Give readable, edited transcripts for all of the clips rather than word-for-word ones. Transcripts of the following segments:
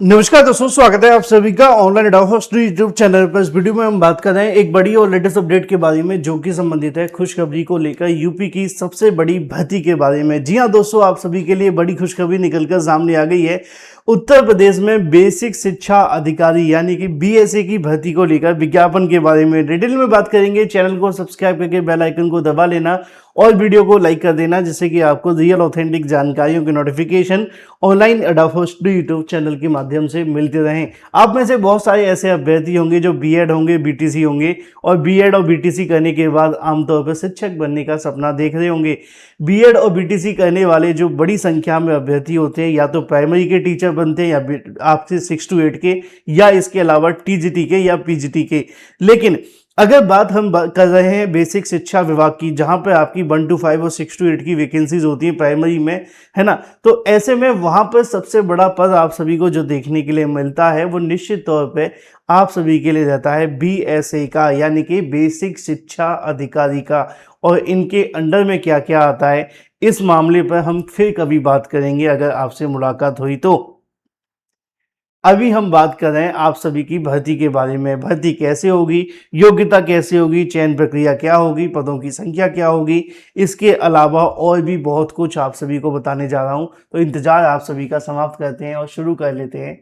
नमस्कार दोस्तों, स्वागत है आप सभी का ऑनलाइन एडोहोस्ट्री यूट्यूब चैनल पर। इस वीडियो में हम बात कर रहे हैं एक बड़ी और लेटेस्ट अपडेट के बारे में, जो कि संबंधित है खुशखबरी को लेकर यूपी की सबसे बड़ी भर्ती के बारे में। जी हां दोस्तों, आप सभी के लिए बड़ी खुशखबरी निकलकर सामने आ गई है। उत्तर प्रदेश में बेसिक शिक्षा अधिकारी यानी कि बीएसए की भर्ती को लेकर विज्ञापन के बारे में डिटेल में बात करेंगे। चैनल को सब्सक्राइब करके बेल आइकन को दबा लेना और वीडियो को लाइक कर देना, जिससे कि आपको रियल ऑथेंटिक जानकारियों की नोटिफिकेशन ऑनलाइन एडोहोस्ट्री यूट्यूब चैनल के माध्यम से मिलते रहें। आप में से बहुत सारे ऐसे अभ्यर्थी होंगे जो बीएड होंगे, बीटीसी होंगे और बीएड और बीटीसी करने के बाद आमतौर पर शिक्षक बनने का सपना देख रहे होंगे। बीएड और बीटीसी करने वाले जो बड़ी संख्या में अभ्यर्थी होते हैं, या तो प्राइमरी के टीचर बनते हैं या आपसे 6 to 8 के, या इसके अलावा टीजीटी के या पीजीटी के। लेकिन अगर बात हम कर रहे हैं बेसिक शिक्षा विभाग की, जहां पर आपकी 1 to 5 और 6 to 8 की वैकेंसीज होती है प्राइमरी में, है ना, तो ऐसे में वहां पर सबसे बड़ा पद आप सभी को जो देखने के लिए मिलता है वो निश्चित तौर पे आप सभी के लिए रहता है बीएसए का, यानी कि बेसिक शिक्षा अधिकारी का। और इनके अंडर में क्या क्या आता है, इस मामले पर हम फिर कभी बात करेंगे अगर आपसे मुलाकात हुई तो। अभी हम बात कर रहे हैं आप सभी की भर्ती के बारे में। भर्ती कैसे होगी, योग्यता कैसे होगी, चयन प्रक्रिया क्या होगी, पदों की संख्या क्या होगी, इसके अलावा और भी बहुत कुछ आप सभी को बताने जा रहा हूं। तो इंतजार आप सभी का समाप्त करते हैं और शुरू कर लेते हैं।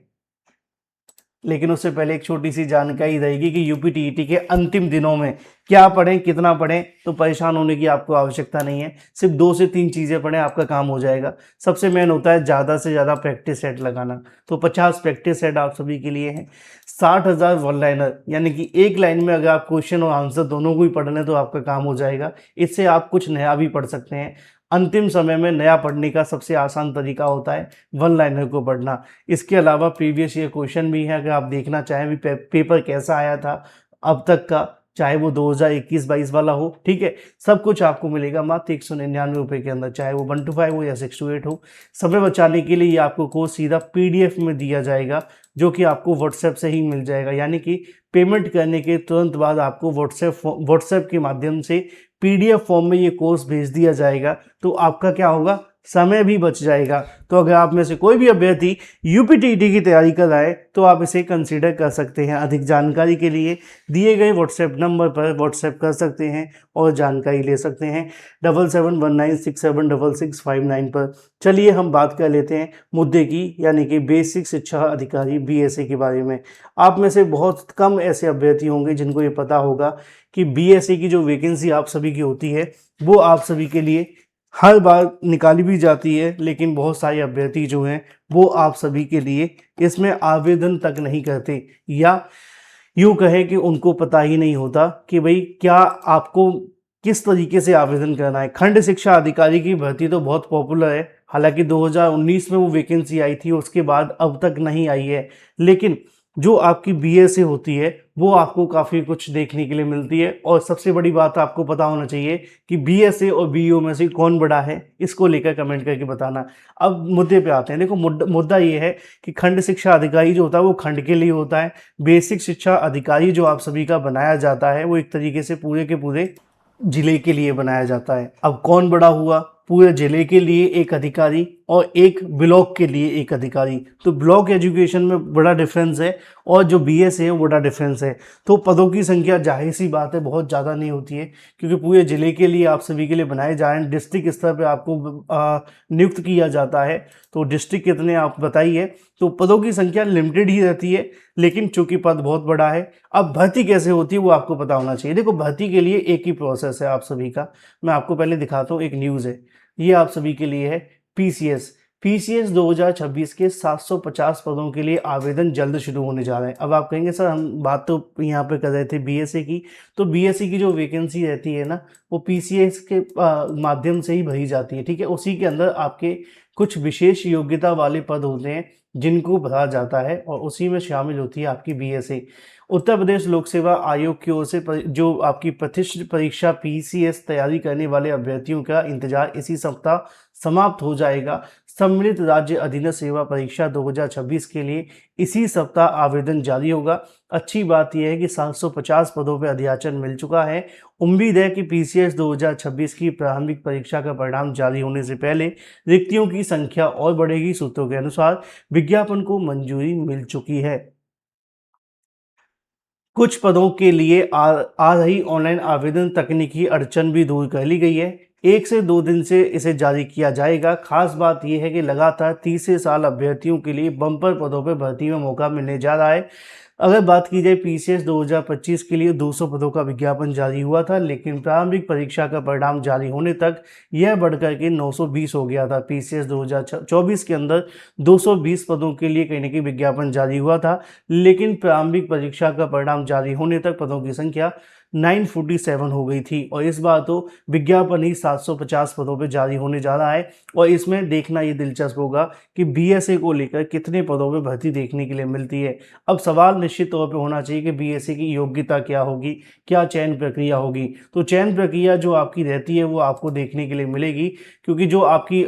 लेकिन उससे पहले एक छोटी सी जानकारी रहेगी कि यूपी टीईटी के अंतिम दिनों में क्या पढ़ें, कितना पढ़ें, तो परेशान होने की आपको आवश्यकता नहीं है। सिर्फ 2 से 3 चीज़ें पढ़ें, आपका काम हो जाएगा। सबसे मेन होता है ज़्यादा से ज़्यादा प्रैक्टिस सेट लगाना। तो 50 प्रैक्टिस सेट आप सभी के लिए हैं। 60,000 वन लाइनर, यानी कि एक लाइन में अगर आप क्वेश्चन और आंसर दोनों को ही पढ़ लें तो आपका काम हो जाएगा। इससे आप कुछ नया भी पढ़ सकते हैं। अंतिम समय में नया पढ़ने का सबसे आसान तरीका होता है वन लाइनर को पढ़ना। इसके अलावा प्रीवियस ईयर क्वेश्चन भी है, अगर आप देखना चाहें भी पेपर कैसा आया था अब तक का, चाहे वो 2021-22 वाला हो, ठीक है, सब कुछ आपको मिलेगा मात्र 199 रुपये के अंदर, चाहे वो 1 to 5 हो या 6 to 8 हो। समय बचाने के लिए ये आपको कोर्स सीधा पीडीएफ में दिया जाएगा, जो कि आपको व्हाट्सएप से ही मिल जाएगा। यानी कि पेमेंट करने के तुरंत बाद आपको व्हाट्सएप के माध्यम से पीडीएफ फॉर्म में ये कोर्स भेज दिया जाएगा। तो आपका क्या होगा, समय भी बच जाएगा। तो अगर आप में से कोई भी अभ्यर्थी यूपी टीईटी की तैयारी कर रहा है तो आप इसे कंसीडर कर सकते हैं। अधिक जानकारी के लिए दिए गए व्हाट्सएप नंबर पर व्हाट्सएप कर सकते हैं और जानकारी ले सकते हैं 7719676659 पर। चलिए हम बात कर लेते हैं मुद्दे की, यानी कि बेसिक शिक्षा अधिकारी बीएसए के बारे में। आप में से बहुत कम ऐसे अभ्यर्थी होंगे जिनको ये पता होगा कि बीएसए की जो वैकेंसी आप सभी की होती है वो आप सभी के लिए हर बार निकाली भी जाती है, लेकिन बहुत सारे अभ्यर्थी जो हैं वो आप सभी के लिए इसमें आवेदन तक नहीं करते, या यूँ कहें कि उनको पता ही नहीं होता कि भाई क्या आपको किस तरीके से आवेदन करना है। खंड शिक्षा अधिकारी की भर्ती तो बहुत पॉपुलर है, हालांकि 2019 में वो वैकेंसी आई थी, उसके बाद अब तक नहीं आई है। लेकिन जो आपकी बीएसए होती है वो आपको काफ़ी कुछ देखने के लिए मिलती है। और सबसे बड़ी बात आपको पता होना चाहिए कि बीएसए और बीईओ में से कौन बड़ा है, इसको लेकर कमेंट करके बताना। अब मुद्दे पे आते हैं। देखो मुद्दा ये है कि खंड शिक्षा अधिकारी जो होता है वो खंड के लिए होता है। बेसिक शिक्षा अधिकारी जो आप सभी का बनाया जाता है वो एक तरीके से पूरे के पूरे जिले के लिए बनाया जाता है। अब कौन बड़ा हुआ, पूरे जिले के लिए एक अधिकारी और एक ब्लॉक के लिए एक अधिकारी। तो ब्लॉक एजुकेशन में बड़ा डिफरेंस है और जो बीएसए है वो बड़ा डिफरेंस है। तो पदों की संख्या जाहिर सी बात है बहुत ज़्यादा नहीं होती है, क्योंकि पूरे जिले के लिए आप सभी के लिए बनाए जा रहे हैं। डिस्ट्रिक्ट स्तर पे आपको नियुक्त किया जाता है, तो डिस्ट्रिक्ट कितने आप बताइए। तो पदों की संख्या लिमिटेड ही रहती है, लेकिन चूंकि पद बहुत बड़ा है। अब भर्ती कैसे होती है वो आपको पता होना चाहिए। देखो भर्ती के लिए एक ही प्रोसेस है आप सभी का। मैं आपको पहले दिखाता हूँ, एक न्यूज़ है, ये आप सभी के लिए है। पीसीएस 2026 के 750 पदों के लिए आवेदन जल्द शुरू होने जा रहे हैं। अब आप कहेंगे सर हम बात तो यहाँ पे कर रहे थे बीएसए की, तो बीएसए की जो वैकेंसी रहती है ना वो पीसीएस के माध्यम से ही भरी जाती है, ठीक है। उसी के अंदर आपके कुछ विशेष योग्यता वाले पद होते हैं जिनको भरा जाता है और उसी में शामिल होती है आपकी बीएसए। उत्तर प्रदेश लोक सेवा आयोग की ओर से जो आपकी प्रतिष्ठित परीक्षा पीसीएस तैयारी करने वाले अभ्यर्थियों का इंतजार इसी सप्ताह समाप्त हो जाएगा। सम्मिलित राज्य अधीनस्थ सेवा परीक्षा 2026 के लिए इसी सप्ताह आवेदन जारी होगा। अच्छी बात यह है कि 750 पदों पर अधियाचन मिल चुका है। उम्मीद है कि पीसीएस 2026 की प्रारंभिक परीक्षा का परिणाम जारी होने से पहले रिक्तियों की संख्या और बढ़ेगी। सूत्रों के अनुसार विज्ञापन को मंजूरी मिल चुकी है। कुछ पदों के लिए आ रही ऑनलाइन आवेदन तकनीकी अड़चन भी दूर कर ली गई है। 1 से 2 दिन से इसे जारी किया जाएगा। खास बात यह है कि लगातार तीसरे साल अभ्यर्थियों के लिए बम्पर पदों पर भर्ती में मौका मिलने जा रहा है। अगर बात की जाए पीसीएस 2025 के लिए 200 पदों का विज्ञापन जारी हुआ था, लेकिन प्रारंभिक परीक्षा का परिणाम जारी होने तक यह बढ़कर के 920 हो गया था। पीसीएस 2024 के अंदर 220 पदों के लिए कहीं ना कहीं विज्ञापन जारी हुआ था, लेकिन प्रारंभिक परीक्षा का परिणाम जारी होने तक पदों की संख्या 947 हो गई थी। और इस बार तो विज्ञापन ही 750 पदों पे जारी होने जा रहा है। और इसमें देखना ये दिलचस्प होगा कि बीएसए को लेकर कितने पदों पे भर्ती देखने के लिए मिलती है। अब सवाल निश्चित तौर पे होना चाहिए कि बीएसए की योग्यता क्या होगी, क्या चयन प्रक्रिया होगी। तो चयन प्रक्रिया जो आपकी रहती है वो आपको देखने के लिए मिलेगी, क्योंकि जो आपकी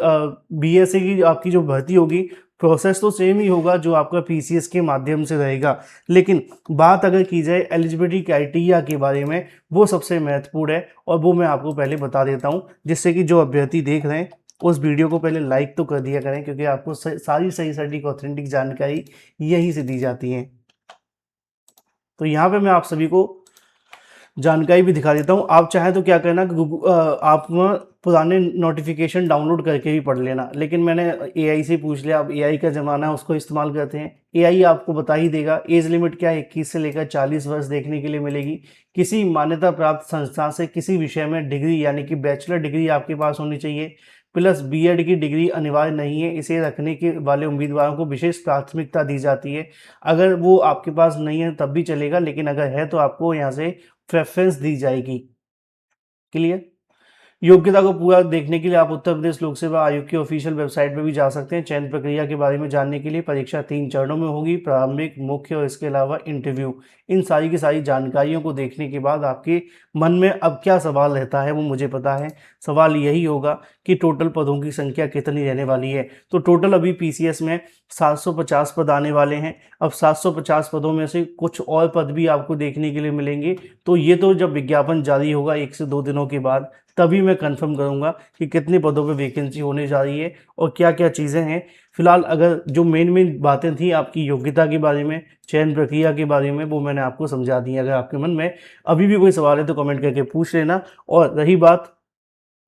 बीएसए की आपकी जो भर्ती होगी, प्रोसेस तो सेम ही होगा जो आपका पीसीएस के माध्यम से रहेगा। लेकिन बात अगर की जाए एलिजिबिलिटी क्राइटेरिया के बारे में, वो सबसे महत्वपूर्ण है और वो मैं आपको पहले बता देता हूँ, जिससे कि जो अभ्यर्थी देख रहे हैं उस वीडियो को पहले लाइक तो कर दिया करें, क्योंकि आपको सारी सही सटीक ऑथेंटिक जानकारी यहीं से दी जाती है। तो यहाँ पे मैं आप सभी को जानकारी भी दिखा देता हूँ। आप चाहें तो क्या करना कि आप पुराने नोटिफिकेशन डाउनलोड करके भी पढ़ लेना, लेकिन मैंने एआई से पूछ लिया। अब एआई का ज़माना है, उसको इस्तेमाल करते हैं। एआई आपको बता ही देगा। एज लिमिट क्या है, 21 से लेकर 40 वर्ष देखने के लिए मिलेगी। किसी मान्यता प्राप्त संस्था से किसी विषय में डिग्री यानी कि बैचलर डिग्री आपके पास होनी चाहिए, प्लस बीएड की डिग्री अनिवार्य नहीं है। इसे रखने के वाले उम्मीदवारों को विशेष प्राथमिकता दी जाती है। अगर वो आपके पास नहीं है तब भी चलेगा, लेकिन अगर है तो आपको यहाँ से प्रेफरेंस दी जाएगी। क्लियर? योग्यता को पूरा देखने के लिए आप उत्तर प्रदेश लोक सेवा आयोग की ऑफिशियल वेबसाइट पर भी जा सकते हैं। चयन प्रक्रिया के बारे में जानने के लिए परीक्षा 3 चरणों में होगी, प्रारंभिक, मुख्य और इसके अलावा इंटरव्यू। इन सारी की सारी जानकारियों को देखने के बाद आपके मन में अब क्या सवाल रहता है वो मुझे पता है। सवाल यही होगा कि टोटल पदों की संख्या कितनी रहने वाली है। तो टोटल अभी पीसीएस में 750 पद आने वाले हैं। अब 750 पदों में से कुछ और पद भी आपको देखने के लिए मिलेंगे। तो ये तो जब विज्ञापन जारी होगा 1 से 2 दिनों के बाद, तभी मैं कंफर्म करूंगा कि कितने पदों पे वैकेंसी होने जा रही है और क्या क्या चीज़ें हैं। फिलहाल अगर जो मेन बातें थी आपकी योग्यता के बारे में, चयन प्रक्रिया के बारे में, वो मैंने आपको समझा दी। अगर आपके मन में अभी भी कोई सवाल है तो कमेंट करके पूछ लेना। और रही बात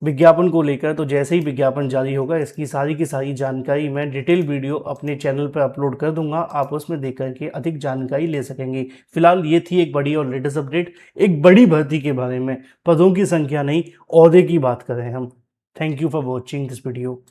विज्ञापन को लेकर, तो जैसे ही विज्ञापन जारी होगा इसकी सारी की सारी जानकारी मैं डिटेल वीडियो अपने चैनल पर अपलोड कर दूंगा। आप उसमें देख करके अधिक जानकारी ले सकेंगे। फिलहाल ये थी एक बड़ी और लेटेस्ट अपडेट, एक बड़ी भर्ती के बारे में। पदों की संख्या नहीं, ओहदे की बात करें हम। Thank you for watching this video.